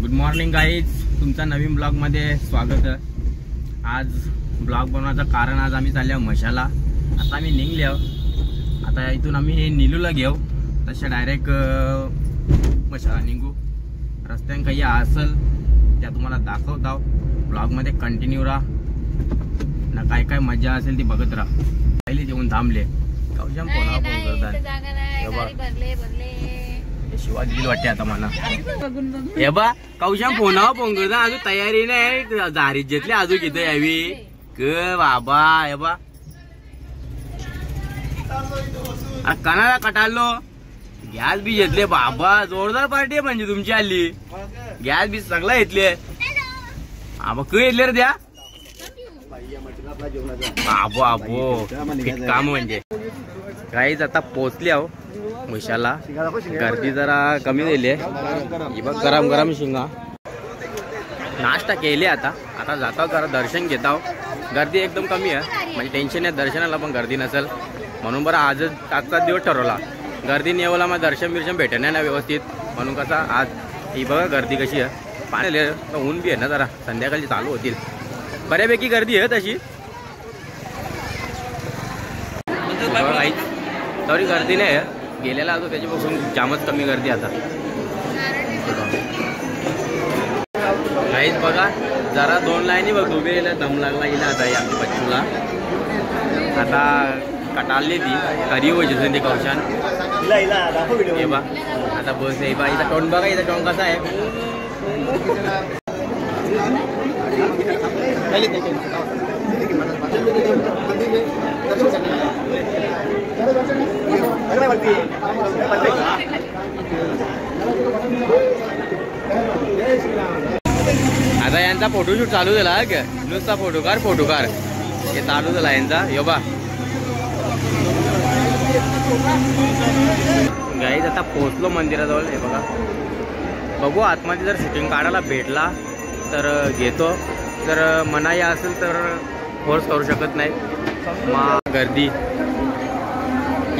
Good morning guys, तुमचा नवीन ब्लॉगमध्ये स्वागत आहे। आज ब्लॉग बनवायचं कारण आज आम्ही चाललो मशाला। आता आम्ही निघले आहोत। आता इथून आम्ही नीलूला घेऊ, तसे डायरेक्ट मशाला निघू। रस्त्यान काही असेल त्या तुम्हाला दाखवत आहो। ब्लॉगमध्ये कंटिन्यू राहा ना, काय काय मजा असेल ती बघत राहा। पहिले जेवून थांबले कौशम फोन करतात शिवाजी वाटते आता मला हे बा कौशम फोनावर फोन करता। अजून तयारी नाही, झारीत घेतली अजून किती यावी क बाबा। हे बा कणाला कटालो गॅस बी घेतले बाबा। जोरदार पार्टी आहे म्हणजे तुमची आली। गॅस बी सगळा घेतले आबा, क घेतले रे द्या बाबो आबो काम म्हणजे काहीच। आता पोचले आहो मशाला, गर्दी जरा कमी झाली आहे। बघ गरम गरम शिंगा नाश्ता केले। आता जातो जरा दर्शन घेतो। गर्दी एकदम कमी आहे म्हणजे टेन्शन आहे, दर्शनाला पण गर्दी नसेल म्हणून बरं आजचा दिवस ठरवला। गर्दी नेवला मग दर्शन भेटत नाही ना व्यवस्थित, म्हणून कसा आज ही बघा गर्दी कशी आहे। पाणी ऊन बी आहे ना, जरा संध्याकाळची चालू होतील। बऱ्यापैकी गर्दी आहे तशी, तरी गर्दी नाही आहे। गेलेला होतो त्याच्यापासून जामच कमी गर्दी आता। काहीच बघा जरा दोन लाईनी बघ उभे राहिला, दम लागला हिला आता या बच्चूला। आता कटाळली ती कधी व्हायची ती कौशान हे बा। आता बस आहे बा, इथं टोन बघा, इथं टोन कसा आहे। आता यांचा फोटोशूट चालू झाला, नुसता फोटोकार हे चालू झाला यांचा। यो बा गाईज आता पोहोचलो मंदिराजवळ। हे बघा बघू आतमध्ये जर शूटिंग काढायला भेटला तर घेतो, जर मनाई असेल तर फोर्स करू शकत नाही। मग गर्दी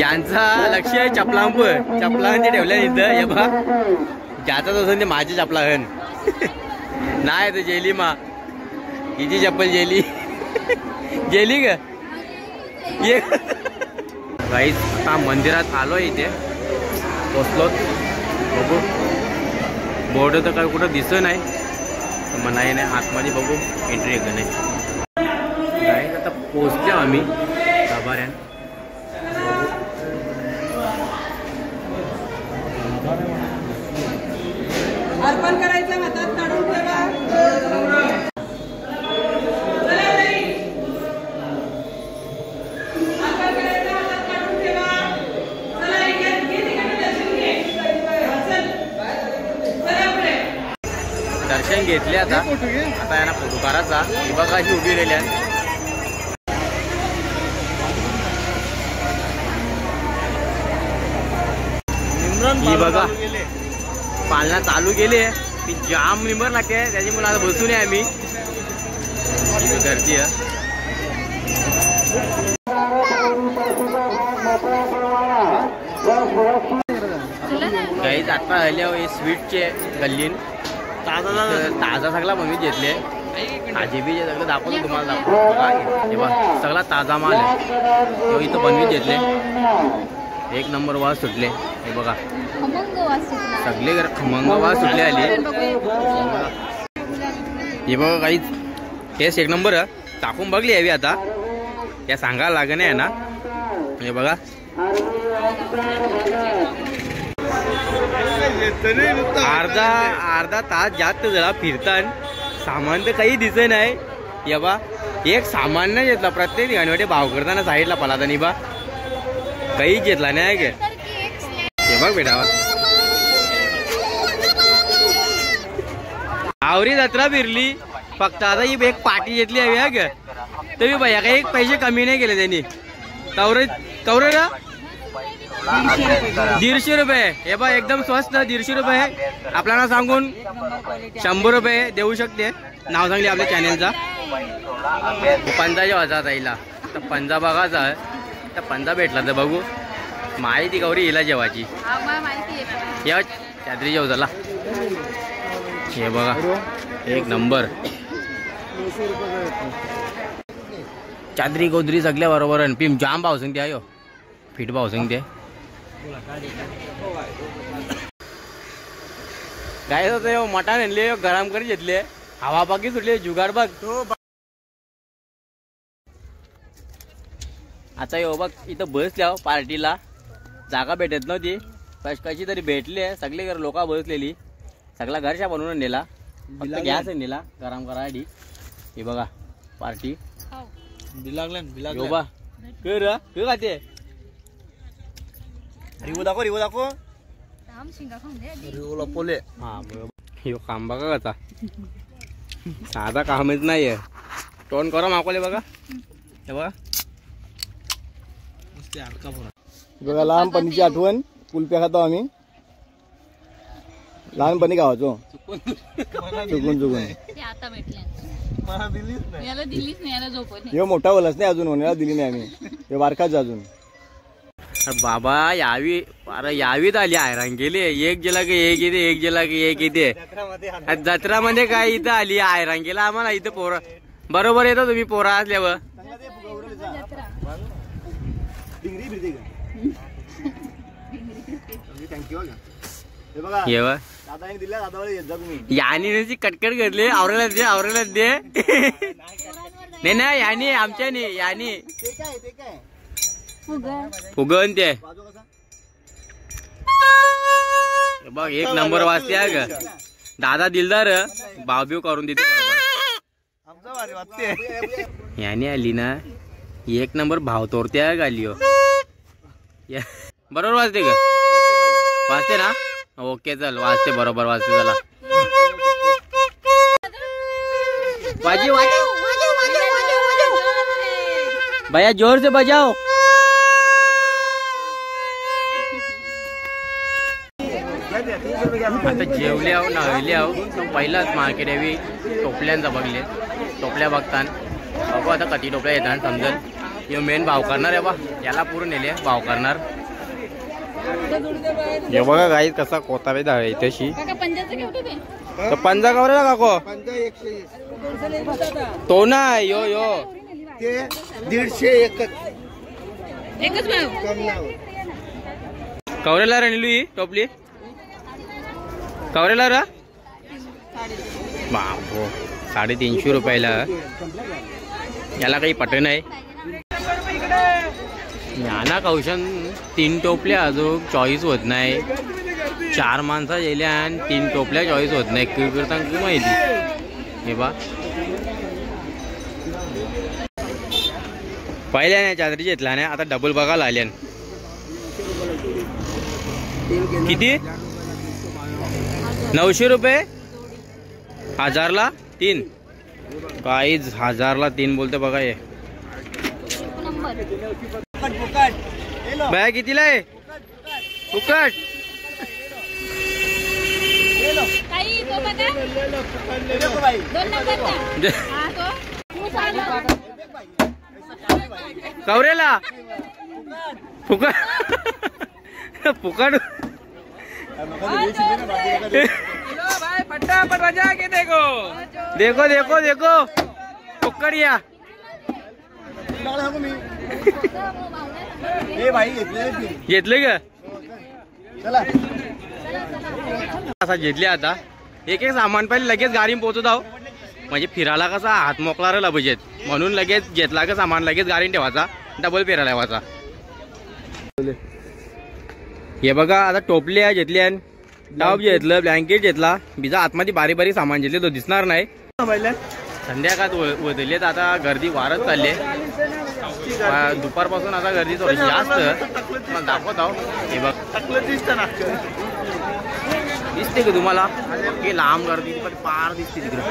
यांचा लक्ष आहे चपलांचे ठेवल्या इथं। हे बघा ज्याचाच असेल ते माझी चपला हन नाही तर जेली मा हिची चप्पल जेली ग ये गाईज। आता मंदिरात आलो, इथे पोचलो। बघू बोर्ड तर काही कुठं दिसत नाही, मनाई नाही आतमध्ये बघू एंट्री आहे का नाही। गाईज आता पोचले आम्ही गाभाऱ्यान। अर्पण करायचं हातात काढून ठेवा। दर्शन घेतले आता यांना फोटो काढायचा। ही बघा अशी उभी राहिल्या। ही बघा पालना चालू केली, ती जाम निंबर लागते त्याच्यामुळे आता बसून आहे आम्ही। गर्दी आहे काहीच। आता आले स्वीटचे गल्लीन ताजा सगळा बनवीत घेतले। भाजी बी सगळं दाखवतो तुम्हाला, दाखवतो सगळा ताजा माल आहे तो इथं बनवीत घेतले। एक नंबर वास सुटले। हे बघा सगळे खमंग वास सुटले आली। हे बघा काहीच टेस्ट एक नंबर टाकून बघली हवी आता, या सांगायला लागत नाही ना। हे बघा अर्धा तास जास्त झाला फिरतान, सामान तर काही दिसत नाही। या बा एक सामान नाही घेतला, प्रत्येक ठिकाणी भाव करताना साईडला पलाता नाही बा, काही घेतला नाही गे। हे बघ बेटा आवरी जत्रा फिरली फक्त, आता ही एक पाटी घेतली हवी आहे ग तरी भैया काही एक पैसे कमी नाही केले त्यांनी। कवरे ना 150 रुपये। हे बघ एकदम स्वस्त 150 रुपये। आपल्याला सांगून 100 रुपये देऊ शकते, नाव सांगले आपल्या चॅनेलचा। पंजाच्या वाजा जाईला तर पंजा बघायचा आहे, तर पंजा भेटला तर बघू। माहिती गौरी हिला जेवायची या चादरी जेव झाला हे बघा एक नंबर. चादरी गोदरी सगळ्या बरोबर आणि पिम जाम भाव सांगते आयो फिट भाव सांगते. काय होतं मटण आणले गरम करी घेतले हवा बाकी सुटले जुगाड बघ. आता यो बघ इथं बसल्या पार्टीला जागा भेटत नव्हती कशी तरी भेटले सगळे लोक बसलेली सगळा घरच्या बनवून नेला फक्त गॅस नेला गरम करायसाठी. हे बघा पार्टी खाते पोले. हा यो काम बघा कसा साधा कामच नाहीये टोन करा मागवले बघा. हे बघा बघा लहानपणीची आठवण कुल्प्या खातो आम्ही लहानपणी गावाचो चुकून चुकून. हे मोठा बोलच नाही अजून होण्याला दिली नाही आम्ही हे बारकाच अजून. बाबा यावी यावीत आली आयरान गेली एक गेला की एक येते एक गेला की एक येते. जत्रामध्ये काय इथं आली आयरान गेला आम्हाला इथं पोरा बरोबर येतो तुम्ही पोरा असल्यावर. यानी कटकट करले आवरेला दे आवरेला दे. नाही ना यानी आमच्या नाही यानी फुगन ते बघ एक नंबर वाजते आहे ग. दादा दिलदार भाव बिव करून देते बरोबर. यानी आली ना एक नंबर भाव तोरते आहे गाली बरोबर वाजते ग वाजते ना. ओके चल वाजते बरोबर वाजते. चला बाजी भैया जोर से बजाओ. आता जेवले आहो नळले आहो पहिलाच मार्केट यावी टोपल्यांचा बघले टोपल्या बघतान बघू आता कधी टोपल्या येतात समजेल. हे मेन भाव करणार आहे बा याला पूर्ण नेले भाव करणार. हे बघा गाई कसा कोतावे धाळे तशी पंजा कवरे काको तो ना यो यो 150 कवरेला राहिली ही टोपली कवरेला रा बापो 350 रुपयाला. याला काही पट नाही. याना कौशन 3 टोपल्या अजून चॉईस होत नाही. 4 माणसं गेल्या आणि 3 टोपल्या चॉईस होत नाही करता की माहिती. हे बा पहिल्या नाही चादरी घेतला नाही आता डबल बघायला आल्या. किती 900 रुपये 1000ला 3 काहीच 1000ला 3 बोलते बघा. हे बाया कितीला आहे फुकट. कवरेला फुकट फुकट फटाफट बजा के देखो देखो देखो देखो फुकट या. घेतले का असा घेतले. आता एक एक सामान पहिले लगेच गाडी पोहोचत आहो म्हणजे फिरायला कसा हात मोकळा राहिला पाहिजेत म्हणून लगेच घेतला का सामान लगेच गाडीने ठेवायचा डबल फिरायला लावायचा. हे बघा आता टोपल्या घेतल्या टॉप घेतलं ब्लँकेट घेतला बिजा आतमध्ये बारीक बारीक सामान घेतले तो दिसणार नाही. संध्याकाळ वदलेत आता गर्दी वाढत चालली. दुपारपासून आता गर्दी थोडीशी जास्त दाखवत आहो. हे बघ दिसते का तुम्हाला की लांब गर्दी पण पार दिसते तिकडे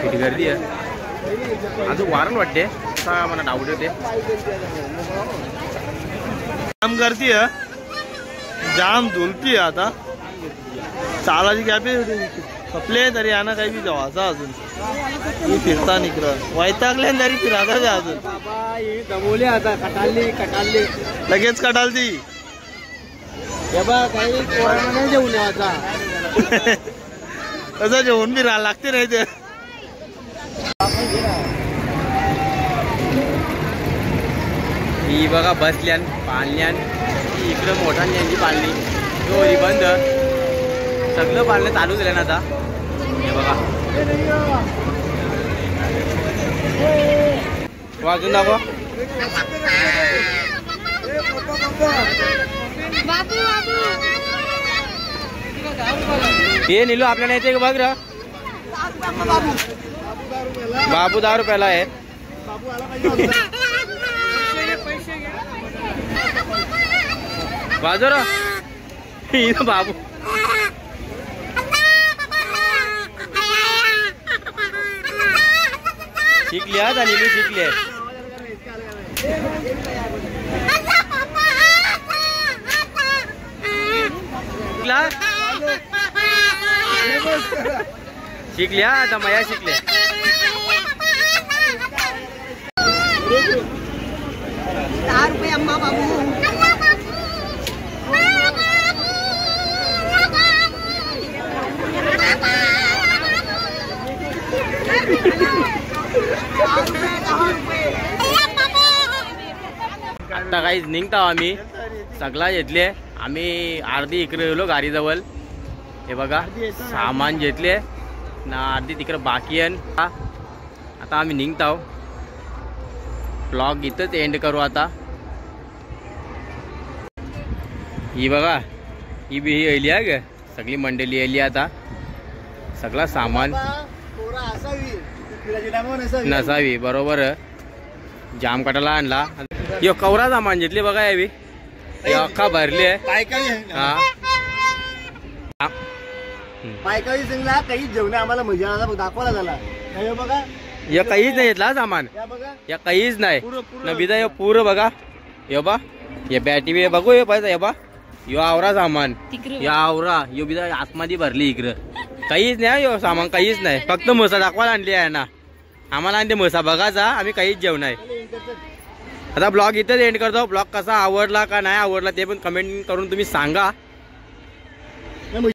किती गर्दी आहे. अजून वारण वाटते असा मला डाऊट येते. जाम गर्दी आहे जाम धुलती आहे आता चालाची गॅप कपले तरी यांना काही बी जावाचा अजून फिरता निकडं वैतागले तरी फिरायचा ते अजून दमवले आता कटालले लगेच कटालती. हे बघ काही जेवून याचा तसं जेवण बी राहा लागते नाही ते. ही बघा बसल्यान पाळण्यान इकडं मोठा यांची पाळणी दोरी बंद सगळं पाळणं चालू झालं ना आता. हे बघा वाजून दाखवा. हे नीलू आपल्याला येते का बघ र. बाबू 10 रुपयाला आहे. बाजू र बाबू शिकली आज आणि मी शिकली आहे. शिकल्या आता मया शिकले. ₹10 अम्मा बाबू. आता काहीच निघतो आम्ही सगळा घेतले. आम्ही अर्धी इकडे गेलो गाडीजवळ. हे बघा सामान घेतले ना अर्धी तिकडे बाकी आहे. आता आम्ही निघतो. ब्लॉग इथंच एंड करू आता. ही बघा ही बी ही आली आहे ग सगळी मंडळी आली. आता सगळा सामान नसावी बरोबर जाम काटाला आणला. यो कवरा सामान घेतली बघा यावी अख्खा भरली आहे. हा बायकाही सांगला काही जेवण आम्हाला मजा दाखवायला झाला बघा. या काहीच नाही घेतला सामान या काहीच नाही न बिदा यो पूर बघा. यो बा या बॅटी बी बघू ये पाहिजे. या बा यो आवरा सामान यो आवरा यो बिदा आतमध्ये भरली इकडं. काहीच नाही यो सामान काहीच नाही. फक्त मसा दाखवायला आणली आहे ना. आम्हाला आणते मसा बघायचा आम्ही काहीच जेवण आहे. आता ब्लॉग इथेच एंड करतो. ब्लॉग कसा आवडला का नाही आवडला ते पण कमेंट करून तुम्ही सांगा.